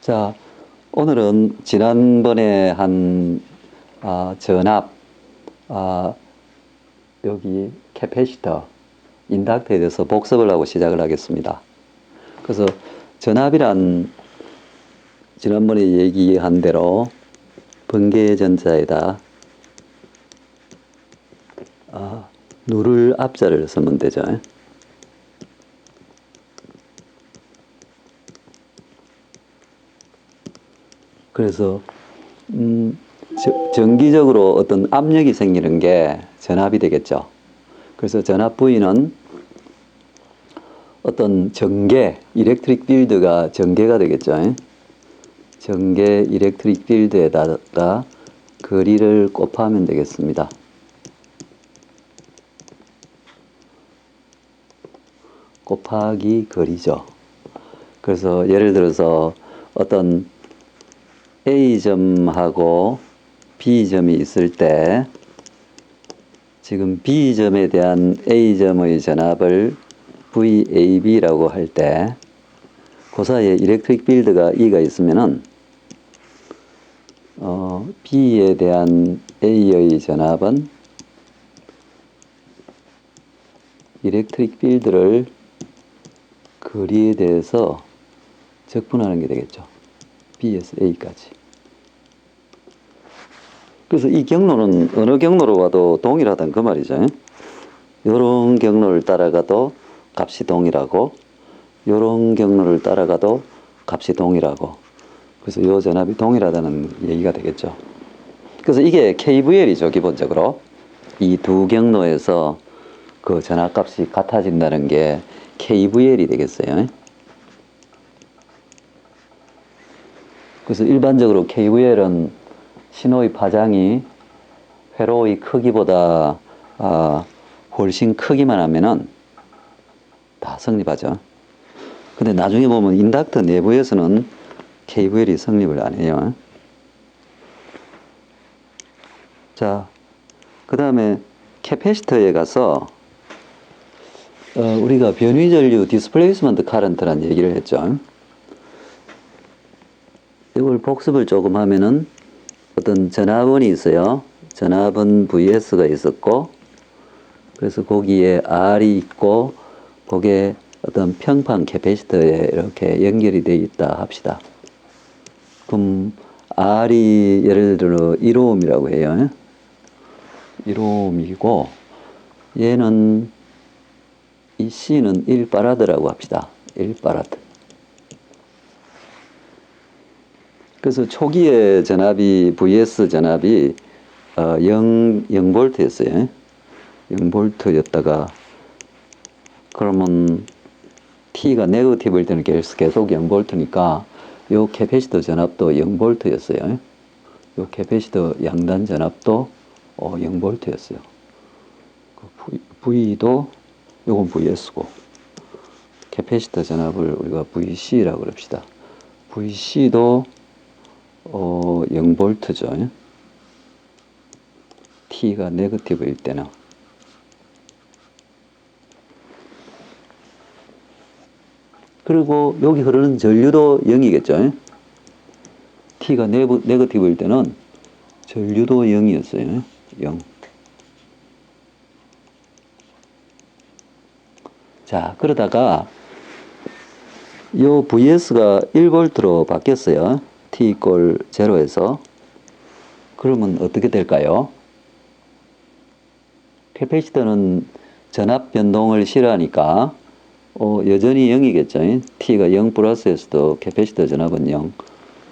자, 오늘은 지난번에 한 전압, 아, 여기 캐패시터, 인덕터에 대해서 복습을 하고 시작을 하겠습니다. 그래서 전압이란 지난번에 얘기한 대로 번개전자에다 누를 앞자를 쓰면 되죠. 그래서 정기적으로 어떤 압력이 생기는 게 전압이 되겠죠. 그래서 전압 부위는 어떤 전개, 일렉트릭 필드가 전개가 되겠죠. 전개 일렉트릭 필드에다가 거리를 곱하면 되겠습니다. 곱하기 거리죠. 그래서 예를 들어서 어떤 A점하고 B점이 있을 때 지금 B점에 대한 A점의 전압을 VAB라고 할 때 그 사이에 일렉트릭 필드가 E가 있으면은 B에 대한 A의 전압은 일렉트릭 필드를 거리에 대해서 적분하는 게 되겠죠. B에서 A까지. 그래서 이 경로는 어느 경로로 가도 동일하다는 그 말이죠. 요런 경로를 따라가도 값이 동일하고 요런 경로를 따라가도 값이 동일하고 그래서 요 전압이 동일하다는 얘기가 되겠죠. 그래서 이게 KVL이죠. 기본적으로 이 두 경로에서 그 전압값이 같아진다는 게 KVL이 되겠어요. 그래서 일반적으로 KVL은 신호의 파장이 회로의 크기보다 훨씬 크기만 하면은 다 성립하죠. 근데 나중에 보면 인덕터 내부에서는 KVL이 성립을 안 해요. 자, 그 다음에 캐패시터에 가서 우리가 변위전류 디스플레이스먼트 카런트라는 얘기를 했죠. 이걸 복습을 조금 하면은 어떤 전압원이 있어요. 전압원 VS가 있었고 그래서 거기에 R이 있고 거기에 어떤 평판 캐패시터에 이렇게 연결이 되어 있다 합시다. 그럼 R이 예를 들어 1옴이라고 해요. 1옴이고 얘는 이 C는 1파라드라고 합시다. 1파라드. 그래서 초기에 전압이 VS 전압이 0볼트였어요. 0볼트였다가 그러면 T가 네거티브일 때는 계속 0볼트니까 요 캐패시터 전압도 0볼트였어요. 요 캐패시터 양단 전압도 0볼트였어요. V도 요건 VS고 캐패시터 전압을 우리가 VC라고 그럽시다. VC도 0볼트죠. T가 네거티브일 때는. 그리고 여기 흐르는 전류도 0이겠죠. T가 네거티브일 때는 전류도 0이었어요. 0. 자, 그러다가 요 VS가 1볼트로 바뀌었어요. T 이꼴 0에서. 그러면 어떻게 될까요? 캐패시터는 전압 변동을 싫어하니까 여전히 0이겠죠. T가 0 플러스였어도 캐패시터 전압은 0.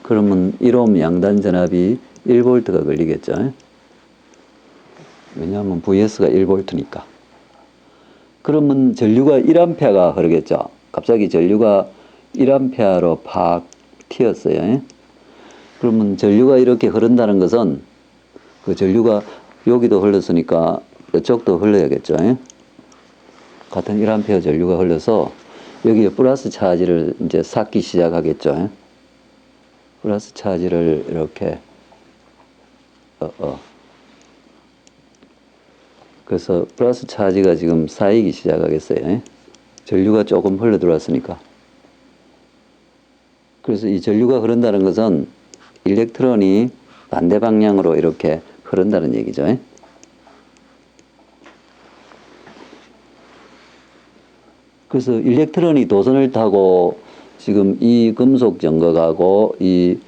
그러면 1옴 양단 전압이 1볼트가 걸리겠죠. 왜냐하면 VS가 1볼트니까. 그러면 전류가 1A가 흐르겠죠. 갑자기 전류가 1A로 팍 튀었어요. 그러면 전류가 이렇게 흐른다는 것은 그 전류가 여기도 흘렀으니까 이쪽도 흘러야겠죠. 같은 1A 전류가 흘러서 여기에 플러스 차지를 이제 쌓기 시작하겠죠. 플러스 차지를 이렇게 그래서 플러스 차지가 지금 쌓이기 시작하겠어요. 전류가 조금 흘러 들어왔으니까. 그래서 이 전류가 흐른다는 것은 일렉트론이 반대 방향으로 이렇게 흐른다는 얘기죠. 그래서 일렉트론이 도선을 타고 지금 이 금속 정극하고 이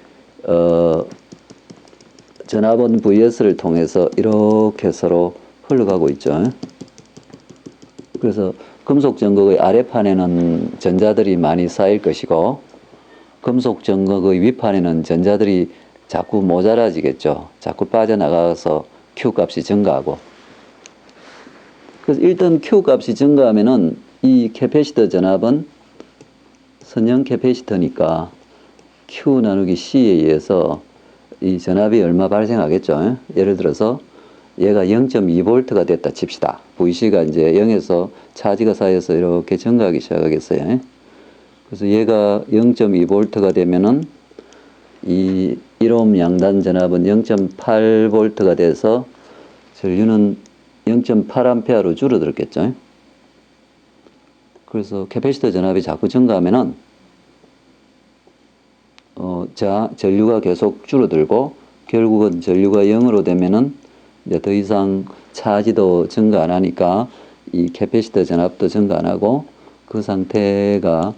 전압원 VS를 통해서 이렇게 서로 흘러가고 있죠. 그래서 금속 정극의 아래판에는 전자들이 많이 쌓일 것이고 금속 정극의 윗판에는 전자들이 자꾸 모자라지겠죠. 자꾸 빠져나가서 Q 값이 증가하고. 그래서 일단 Q 값이 증가하면은 이 캐패시터 전압은 선형 캐패시터니까 Q 나누기 C에 의해서 이 전압이 얼마 발생하겠죠. 예를 들어서 얘가 0.2V가 됐다 칩시다. VC가 이제 0에서 차지가 쌓여서 이렇게 증가하기 시작하겠어요. 그래서 얘가 0.2V가 되면은 이 1옴 양단 전압은 0.8V가 돼서 전류는 0.8A로 줄어들었겠죠. 그래서 캐패시터 전압이 자꾸 증가하면은 전류가 계속 줄어들고 결국은 전류가 0으로 되면은 이제 더 이상 차지도 증가 안 하니까 이 캐패시터 전압도 증가 안 하고 그 상태가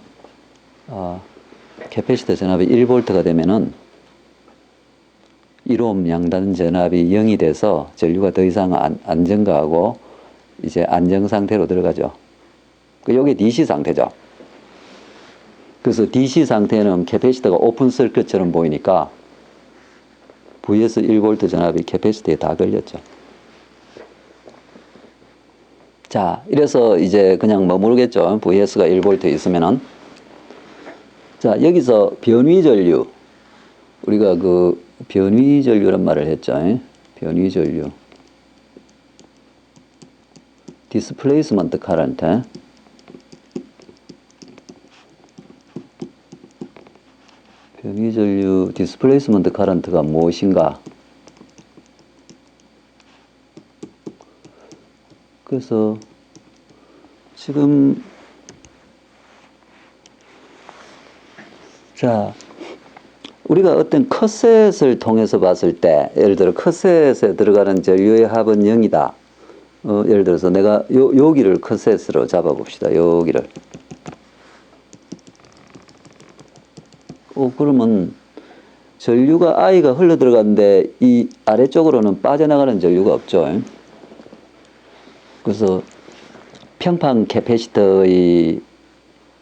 캐패시터 전압이 1V가 되면은 1옴 양단 전압이 0이 돼서 전류가 더 이상 안 증가하고 이제 안정 상태로 들어가죠. 요게 DC 상태죠. 그래서 DC 상태는 캐패시터가 오픈 서큐트처럼 보이니까 VS 1V 전압이 캐패시터에 다 걸렸죠. 자, 이래서 이제 그냥 머무르겠죠. VS가 1V 있으면은. 자, 여기서 변위전류. 우리가 그 변위전류란 말을 했죠. 변위전류. 디스플레이스먼트 카런트. 변위전류 디스플레이스먼트 카런트가 무엇인가? 그래서 지금 자, 우리가 어떤 컷셋을 통해서 봤을 때 예를 들어 컷셋에 들어가는 전류의 합은 0이다. 예를 들어서 내가 여기를 컷셋으로 잡아봅시다. 여기를. 그러면 전류가 I가 흘러 들어가는데 이 아래쪽으로는 빠져나가는 전류가 없죠. 그래서 평판 캐패시터의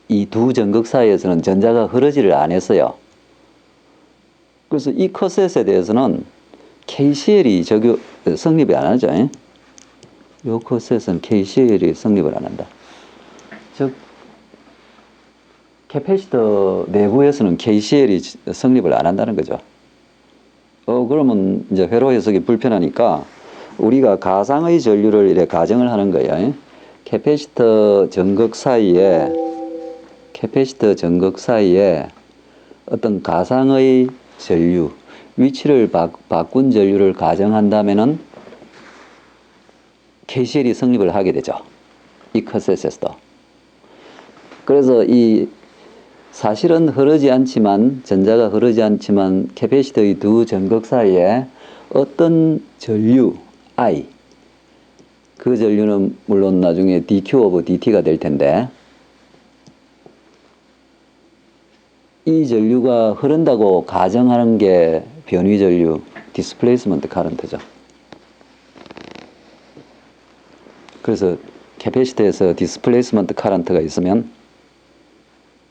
이 두 전극 사이에서는 전자가 흐르지를 않았어요. 그래서 이 컷셋에 대해서는 KCL이 성립이 안 하죠. 이 컷셋은 KCL이 성립을 안 한다. 즉 캐패시터 내부에서는 KCL이 성립을 안 한다는 거죠. 그러면 이제 회로 해석이 불편하니까 우리가 가상의 전류를 이렇게 가정을 하는 거예요. 캐패시터 전극 사이에 어떤 가상의 전류, 위치를 바꾼 전류를 가정한다면은 KCL이 성립을 하게 되죠. 이 컷셋에서도. 그래서 이 사실은 전자가 흐르지 않지만 캐패시터의 두 전극 사이에 어떤 전류, I, 그 전류는 물론 나중에 dQ 오브 dt가 될 텐데 이 전류가 흐른다고 가정하는 게 변위 전류, 디스플레이스먼트 카런트죠. 그래서 캐패시터에서 디스플레이스먼트 카런트가 있으면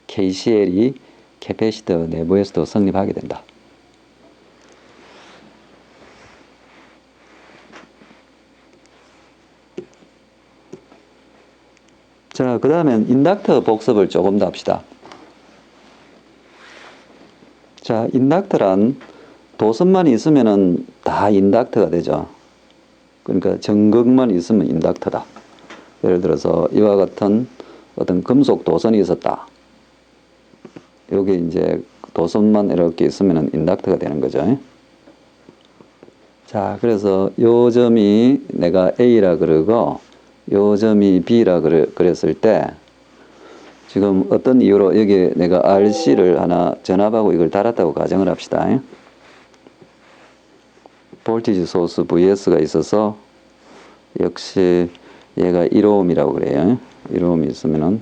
KCL이 캐패시터 내부에서도 성립하게 된다. 자, 그 다음엔 인덕터 복습을 조금 더 합시다. 자, 인덕터란 도선만 있으면은 다 인덕터가 되죠. 그러니까 전극만 있으면 인덕터다. 예를 들어서 이와 같은 어떤 금속 도선이 있었다. 여기 이제 도선만 이렇게 있으면은 인덕터가 되는 거죠. 자, 그래서 요 점이 내가 A라 그러고 요 점이 B라 그랬을 때 지금 어떤 이유로 여기 내가 RC를 하나 전압하고 이걸 달았다고 가정을 합시다. 볼티지 소스 VS가 있어서 역시 얘가 1ohm이라고 그래요. 1ohm이 있으면은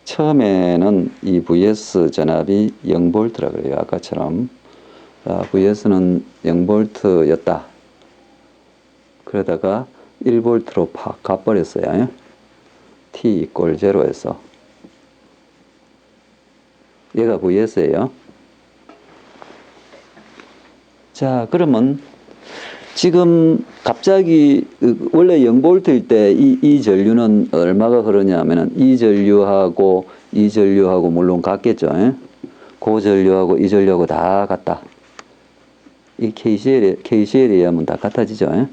처음에는 이 VS 전압이 0V라 그래요. 아까처럼. 자, VS는 0V였다. 그러다가 1V로 팍 가버렸어요. T = 0에서. 얘가 VS예요. 자, 그러면 지금 갑자기 원래 0V일 때 이 전류는 얼마가 흐르냐면은 이 전류하고 이 전류하고 물론 같겠죠. 그 전류하고 이 전류하고 다 같다. 이 KCL에 의하면 다 같아지죠.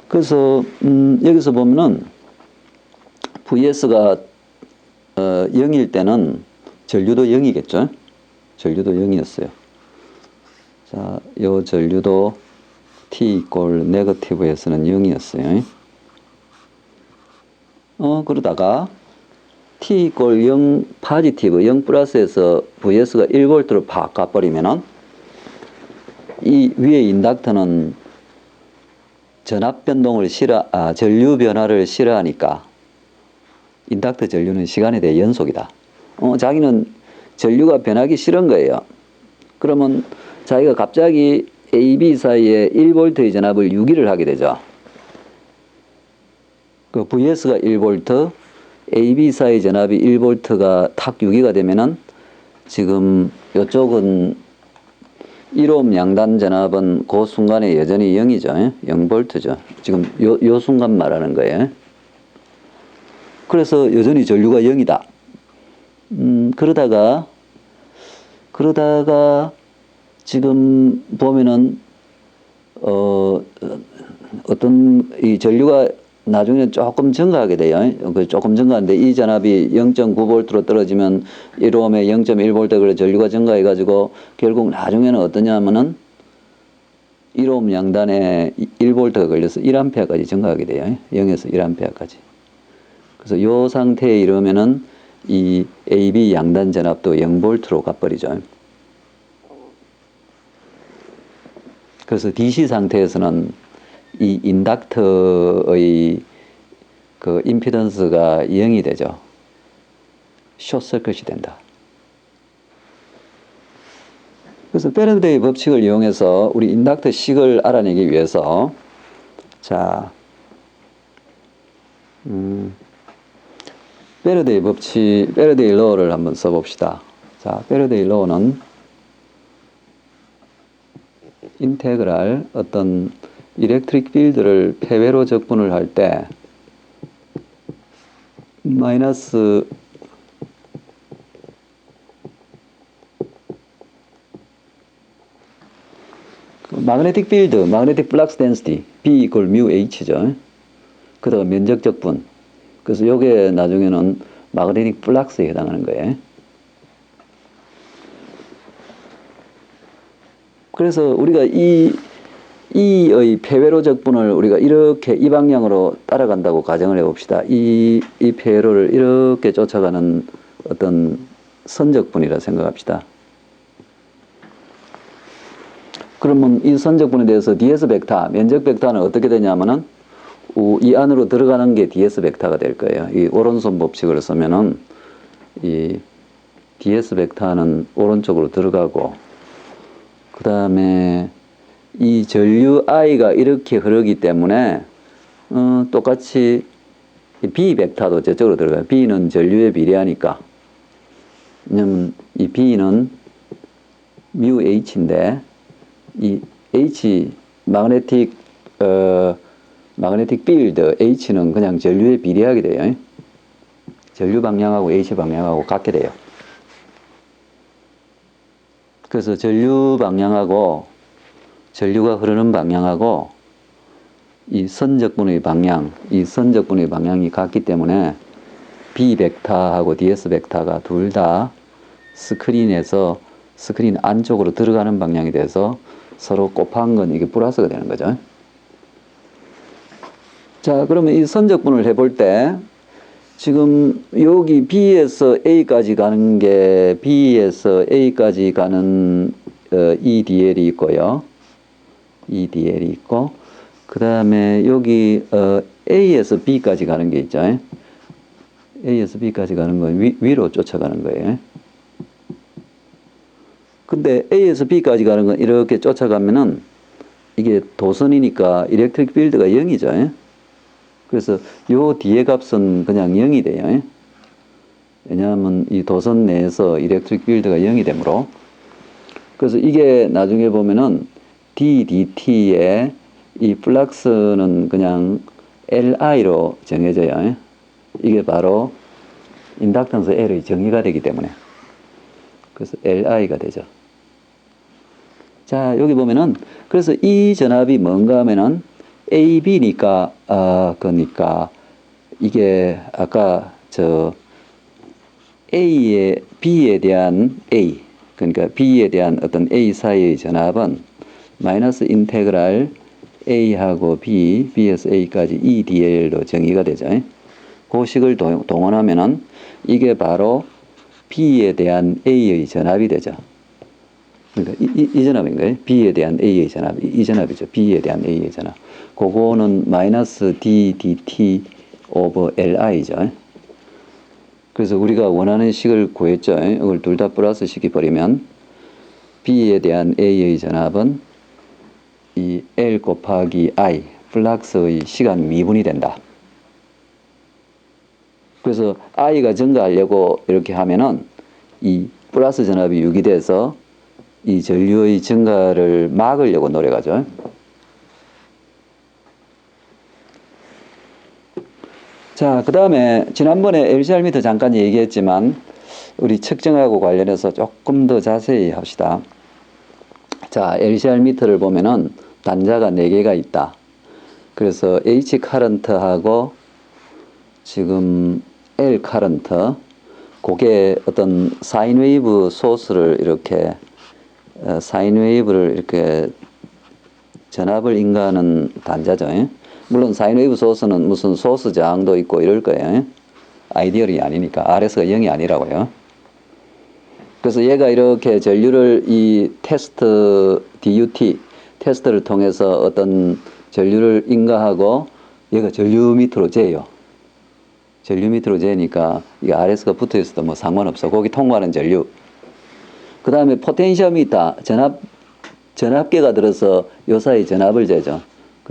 그래서 여기서 보면은 VS가 0일 때는 전류도 0이겠죠. 전류도 0이었어요. 자, 요 전류도 T = 네거티브에서는 0이었어요. 그러다가 T = 0 포지티브, 0 플러스에서 VS가 1V로 팍 가버리면은 이 위에 인덕터는 전압 변동을 전류 변화를 싫어하니까 인덕터 전류는 시간에 대해 연속이다. 자기는 전류가 변하기 싫은 거예요. 그러면 자기가 갑자기 A, B 사이에 1V의 전압을 유기를 하게 되죠. 그 VS가 1V, A, B 사이 전압이 1V가 탁 유기가 되면은 지금 이쪽은 1ohm 양단 전압은 그 순간에 여전히 0이죠. 0V죠. 지금 요 순간 말하는 거예요. 그래서 여전히 전류가 0이다. 그러다가 지금 보면은 어떤 이 전류가 나중에 조금 증가하게 돼요. 조금 증가하는데 이 전압이 0.9V로 떨어지면 1ohm에 0.1V 그래 전류가 증가해가지고 결국 나중에는 어떠냐면은 1ohm 양단에 1V가 걸려서 1A까지 증가하게 돼요. 0에서 1A까지. 그래서 이 상태에 이르면은 이 AB 양단 전압도 0V로 가버리죠. 그래서 DC 상태에서는 이 인덕터의 그 임피던스가 0이 되죠. 숏서킷이 된다. 그래서 패러데이 법칙을 이용해서 우리 인덕터 식을 알아내기 위해서 자, 패러데이 로를 한번 써봅시다. 자, 패러데이 로는 인테그랄 어떤 일렉트릭 필드를 폐회로 적분을 할 때 마이너스 마그네틱 필드, 마그네틱 플럭스 덴시티 B = mu H죠. 그다음 면적 적분. 그래서 요게 나중에는 마그네틱 플럭스에 해당하는 거예요. 그래서 우리가 이의 폐회로 적분을 우리가 이렇게 이 방향으로 따라간다고 가정을 해봅시다. 이 폐회로를 이렇게 쫓아가는 어떤 선적분이라 생각합시다. 그러면 이 선적분에 대해서 ds 벡터, 면적 벡터는 어떻게 되냐면은 이 안으로 들어가는 게 ds 벡터가 될 거예요. 이 오른손 법칙을 쓰면은 이 ds 벡터는 오른쪽으로 들어가고 그 다음에 이 전류 I가 이렇게 흐르기 때문에 똑같이 B 벡터도 저쪽으로 들어가요. B는 전류에 비례하니까. 왜냐면 이 B는 mu H인데 이 H 마그네틱 필드 H는 그냥 전류에 비례하게 돼요. 전류 방향하고 H 방향하고 같게 돼요. 그래서 전류 방향하고 전류가 흐르는 방향하고 이 선적분의 방향이 같기 때문에 B 벡터하고 DS 벡터가 둘 다 스크린에서 스크린 안쪽으로 들어가는 방향이 돼서 서로 곱한 건 이게 플러스가 되는 거죠. 자, 그러면 이 선적분을 해볼 때 지금 여기 B에서 A까지 가는 게 B에서 A까지 가는 EDL이 있고요. EDL이 있고 그 다음에 여기 A에서 B까지 가는 게 있죠. A에서 B까지 가는 건 위로 쫓아가는 거예요. 근데 A에서 B까지 가는 건 이렇게 쫓아가면은 이게 도선이니까 일렉트릭 필드가 0이죠. 그래서 요 뒤에 값은 그냥 0이 돼요. 왜냐하면 이 도선 내에서 일렉트릭 필드가 0이 되므로. 그래서 이게 나중에 보면은 DDT의 이 플락스는 그냥 LI로 정해져요. 이게 바로 인덕턴스 L의 정의가 되기 때문에. 그래서 LI가 되죠. 자, 여기 보면은 그래서 이 전압이 뭔가 하면은 AB니까 그러니까 이게 아까 저 A의 B에 대한 A 그러니까 B에 대한 어떤 A 사이의 전압은 마이너스 인테그랄 A하고 B에서 A까지 EDL로 정의가 되죠. 그 식을 동원하면은 이게 바로 B에 대한 A의 전압이 되죠. 그러니까 이 전압인 거예요. B에 대한 A의 전압. 이 전압이죠. B에 대한 A의 전압. 그거는 마이너스 DDT 오버 LI죠. 그래서 우리가 원하는 식을 구했죠. 이걸 둘 다 플러스 시켜버리면 B에 대한 A의 전압은 이 L 곱하기 I 플락스의 시간 미분이 된다. 그래서 I가 증가하려고 이렇게 하면은 이 플러스 전압이 유기돼서 이 전류의 증가를 막으려고 노력하죠. 자, 그 다음에 지난번에 LCR 미터 잠깐 얘기했지만 우리 측정하고 관련해서 조금 더 자세히 합시다. 자, LCR 미터를 보면은 단자가 4개가 있다. 그래서 H 카런트하고 지금 L 카런트 그게 어떤 사인 웨이브 소스를 이렇게 사인 웨이브를 이렇게 전압을 인가하는 단자죠. 물론 사인 웨이브 소스는 무슨 소스 저항도 있고 이럴 거예요. 아이디얼이 아니니까 RS가 0이 아니라고요. 그래서 얘가 이렇게 전류를 이 테스트 DUT 테스트를 통해서 어떤 전류를 인가하고 얘가 전류 밑으로 재요. 전류 밑으로 재니까 이게 RS가 붙어 있어도 뭐 상관없어. 거기 통과하는 전류. 그 다음에 포텐시오미터 전압계가 들어서 요 사이 전압을 재죠.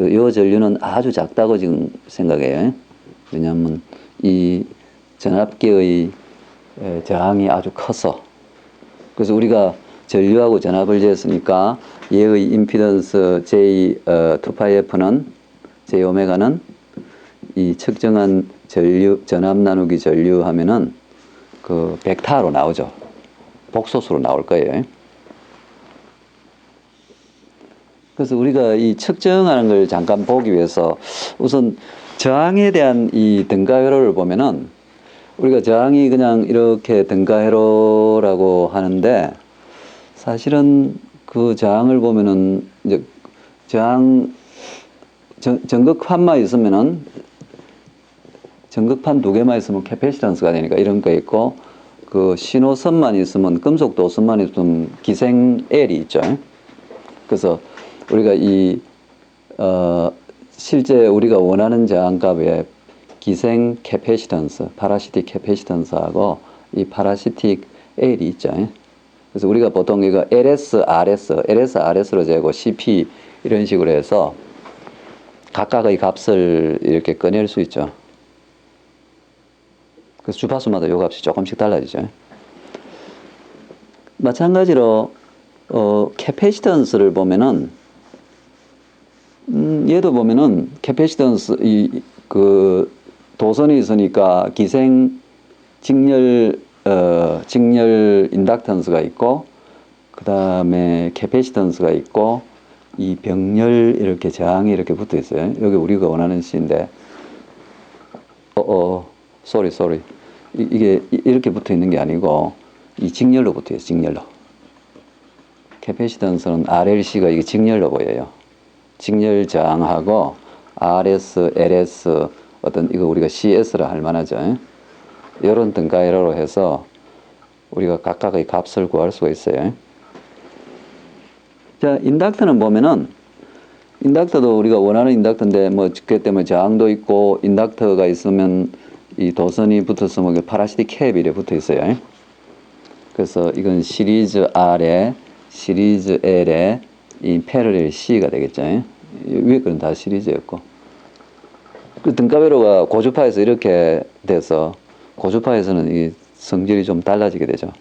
요 전류는 아주 작다고 지금 생각해요. 왜냐하면 이 전압계의 저항이 아주 커서. 그래서 우리가 전류하고 전압을 쟀으니까 얘의 임피던스 J 2πf는 J 오메가는 이 측정한 전류 전압 나누기 전류 하면은 그 벡타로 나오죠. 복소수로 나올 거예요. 그래서 우리가 이 측정하는 걸 잠깐 보기 위해서 우선 저항에 대한 이 등가회로를 보면은 우리가 저항이 그냥 이렇게 등가회로라고 하는데 사실은 그 저항을 보면은 이제 저항 전극판만 있으면은 전극판 2개만 있으면 캐패시턴스가 되니까 이런 거 있고 그 신호선만 있으면 금속 도선만 있으면 기생 L이 있죠. 그래서 우리가 실제 우리가 원하는 저항값의 기생 캐패시턴스, 파라시틱 캐패시턴스하고 이 파라시틱 L이 있죠. 그래서 우리가 보통 이거 LS, RS로 재고 CP 이런 식으로 해서 각각의 값을 이렇게 꺼낼 수 있죠. 그래서 주파수마다 요 값이 조금씩 달라지죠. 마찬가지로 캐패시턴스를 보면은 얘도 보면은 캐패시턴스 그 도선이 있으니까 기생 직렬 인덕턴스가 있고 그 다음에 캐패시턴스가 있고 이 병렬 이렇게 저항이 이렇게 붙어 있어요. 여기 우리가 원하는 C인데 sorry 이게 이렇게 붙어 있는 게 아니고 이 직렬로 붙어 있어요. 직렬로. 캐패시턴스는 RLC가 이게 직렬로 보여요. 직렬 저항하고 RS, LS, 어떤 이거 우리가 CS라 할 만하죠. 이런 등가이로로 해서 우리가 각각의 값을 구할 수가 있어요. 자, 인덕터는 보면은 인덕터도 우리가 원하는 인덕터인데 뭐 그 때문에 저항도 있고 인덕터가 있으면 이 도선이 붙었으면 파라시틱 캡이 이렇게 붙어 있어요. 그래서 이건 시리즈 R에 시리즈 L에 이 패러렐 C가 되겠죠. 위에 거는 다 시리즈였고. 그 등가회로가 고주파에서 이렇게 돼서 고주파에서는 이 성질이 좀 달라지게 되죠.